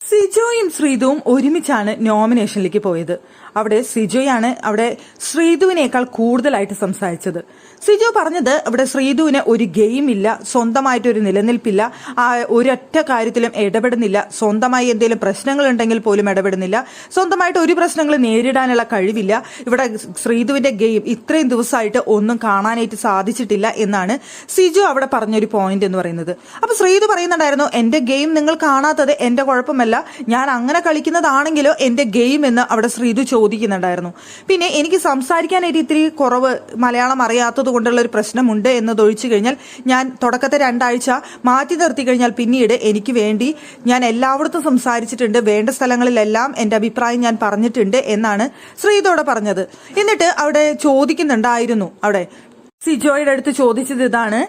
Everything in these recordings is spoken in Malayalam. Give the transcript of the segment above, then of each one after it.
സിജോയും ശ്രീതുവും ഒരുമിച്ചാണ് നോമിനേഷനിലേക്ക് പോയത്. അവിടെ സിജോയാണ് അവിടെ ശ്രീതുവിനേക്കാൾ കൂടുതലായിട്ട് സംസാരിച്ചത്. സിജോ പറഞ്ഞത് അവിടെ ശ്രീതുവിന് ഒരു ഗെയിം ഇല്ല, സ്വന്തമായിട്ടൊരു നിലനിൽപ്പില്ല, ഒരൊറ്റ കാര്യത്തിലും ഇടപെടുന്നില്ല, സ്വന്തമായി എന്തെങ്കിലും പ്രശ്നങ്ങൾ ഉണ്ടെങ്കിൽ പോലും ഇടപെടുന്നില്ല, സ്വന്തമായിട്ട് ഒരു പ്രശ്നങ്ങൾ നേരിടാനുള്ള കഴിവില്ല, ഇവിടെ ശ്രീതുവിന്റെ ഗെയിം ഇത്രയും ദിവസമായിട്ട് ഒന്നും കാണാനായിട്ട് സാധിച്ചിട്ടില്ല എന്നാണ് സിജോ അവിടെ പറഞ്ഞൊരു പോയിന്റ് എന്ന് പറയുന്നത്. അപ്പൊ ശ്രീതു പറയുന്നുണ്ടായിരുന്നു, എന്റെ ഗെയിം നിങ്ങൾ കാണാത്തത് എന്റെ കുഴപ്പമല്ല, ഞാൻ അങ്ങനെ കളിക്കുന്നതാണെങ്കിലോ എന്റെ ഗെയിം എന്ന് അവിടെ ശ്രീതു ചോദിക്കുന്നുണ്ടായിരുന്നു. പിന്നെ എനിക്ക് സംസാരിക്കാനായിട്ട് ഇത്തിരി കുറവ്, മലയാളം അറിയാത്തത് കൊണ്ടുള്ള ഒരു പ്രശ്നമുണ്ട് എന്നതൊഴിച്ചു കഴിഞ്ഞാൽ ഞാൻ തുടക്കത്തെ 2 ആഴ്ച മാറ്റി നിർത്തി കഴിഞ്ഞാൽ പിന്നീട് എനിക്ക് വേണ്ടി ഞാൻ എല്ലായിടത്തും സംസാരിച്ചിട്ടുണ്ട്, വേണ്ട സ്ഥലങ്ങളിലെല്ലാം എന്റെ അഭിപ്രായം ഞാൻ പറഞ്ഞിട്ടുണ്ട് എന്നാണ് ശ്രീതോടെ പറഞ്ഞത്. എന്നിട്ട് അവിടെ ചോദിക്കുന്നുണ്ടായിരുന്നു, അവിടെ സിജോയുടെ അടുത്ത് ചോദിച്ചത് ഇതാണ്,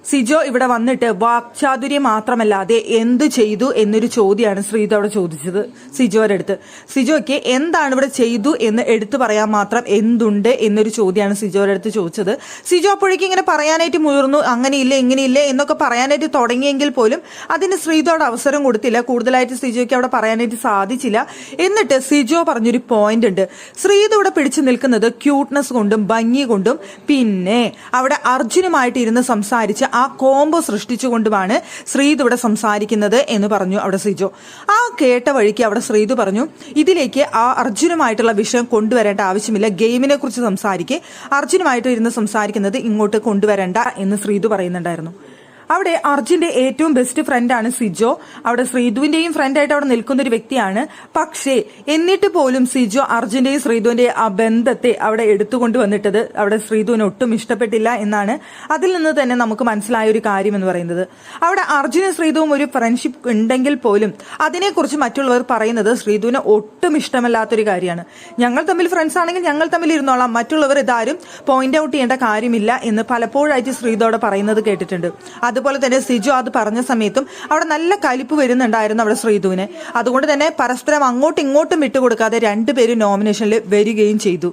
സിജോ ഇവിടെ വന്നിട്ട് വാക്ചാതുര്യം മാത്രമല്ലാതെ എന്ത് ചെയ്തു എന്നൊരു ചോദ്യമാണ് ശ്രീതു അവിടെ ചോദിച്ചത് സിജോയുടെ അടുത്ത്. സിജോയ്ക്ക് എന്താണ് ഇവിടെ ചെയ്തു എന്ന് എടുത്തു പറയാൻ മാത്രം എന്തുണ്ട് എന്നൊരു ചോദ്യമാണ് സിജോയുടെ അടുത്ത് ചോദിച്ചത്. സിജോ അപ്പോഴേക്കും ഇങ്ങനെ പറയാനായിട്ട് മുതിർന്നു, അങ്ങനെയില്ല ഇങ്ങനെയില്ല എന്നൊക്കെ പറയാനായിട്ട് തുടങ്ങിയെങ്കിൽ പോലും അതിന് ശ്രീതുവിടെ അവസരം കൊടുത്തില്ല, കൂടുതലായിട്ട് സിജോയ്ക്ക് അവിടെ പറയാനായിട്ട് സാധിച്ചില്ല. എന്നിട്ട് സിജോ പറഞ്ഞൊരു പോയിന്റ് ഉണ്ട്, ശ്രീതു ഇവിടെ പിടിച്ചു നിൽക്കുന്നത് ക്യൂട്ട്നെസ് കൊണ്ടും ഭംഗി കൊണ്ടും പിന്നെ അവിടെ അർജുനുമായിട്ട് ഇരുന്ന് സംസാരിച്ച് ആ കോംബോ സൃഷ്ടിച്ചുകൊണ്ടുമാണ് ശ്രീതു ഇവിടെ സംസാരിക്കുന്നത് എന്ന് പറഞ്ഞു അവിടെ സിജോ. ആ കേട്ട വഴിക്ക് അവിടെ ശ്രീതു പറഞ്ഞു, ഇതിലേക്ക് ആ അർജുനുമായിട്ടുള്ള വിഷയം കൊണ്ടുവരേണ്ട ആവശ്യമില്ല, ഗെയിമിനെ കുറിച്ച് സംസാരിക്കെ അർജുനുമായിട്ട് ഇരുന്ന് സംസാരിക്കുന്നത് ഇങ്ങോട്ട് കൊണ്ടുവരണ്ട എന്ന് ശ്രീതു പറയുന്നുണ്ടായിരുന്നു. അവിടെ അർജുന്റെ ഏറ്റവും ബെസ്റ്റ് ഫ്രണ്ടാണ് സിജോ, അവിടെ ശ്രീതുവിന്റെയും ഫ്രണ്ടായിട്ട് അവിടെ നിൽക്കുന്ന ഒരു വ്യക്തിയാണ്. പക്ഷേ എന്നിട്ട് പോലും സിജോ അർജുന്റെയും ശ്രീതുവിന്റെയും ആ ബന്ധത്തെ അവിടെ എടുത്തുകൊണ്ട് വന്നിട്ടത് അവിടെ ശ്രീതുവിന് ഒട്ടും ഇഷ്ടപ്പെട്ടില്ല എന്നാണ് അതിൽ നിന്ന് തന്നെ നമുക്ക് മനസ്സിലായ ഒരു കാര്യം എന്ന് പറയുന്നത്. അവിടെ അർജുനും ശ്രീതുവും ഒരു ഫ്രണ്ട്ഷിപ്പ് ഉണ്ടെങ്കിൽ പോലും അതിനെക്കുറിച്ച് മറ്റുള്ളവർ പറയുന്നത് ശ്രീതുവിന് ഒട്ടും ഇഷ്ടമല്ലാത്തൊരു കാര്യമാണ്. ഞങ്ങൾ തമ്മിൽ ഫ്രണ്ട്സ് ആണെങ്കിൽ ഞങ്ങൾ തമ്മിൽ ഇരുന്നോളാം, മറ്റുള്ളവർ ഇതാരും പോയിന്റ് ഔട്ട് ചെയ്യേണ്ട കാര്യമില്ല എന്ന് പലപ്പോഴായിട്ട് ശ്രീതോടെ പറയുന്നത് കേട്ടിട്ടുണ്ട്. അതുപോലെ തന്നെ സിജോ അത് പറഞ്ഞ സമയത്തും അവിടെ നല്ല കലിപ്പ് വരുന്നുണ്ടായിരുന്നു അവിടെ ശ്രീതുവിന്. അതുകൊണ്ട് തന്നെ പരസ്പരം അങ്ങോട്ടും ഇങ്ങോട്ടും വിട്ടുകൊടുക്കാതെ 2 പേരും നോമിനേഷനിൽ വരികയും ചെയ്തു.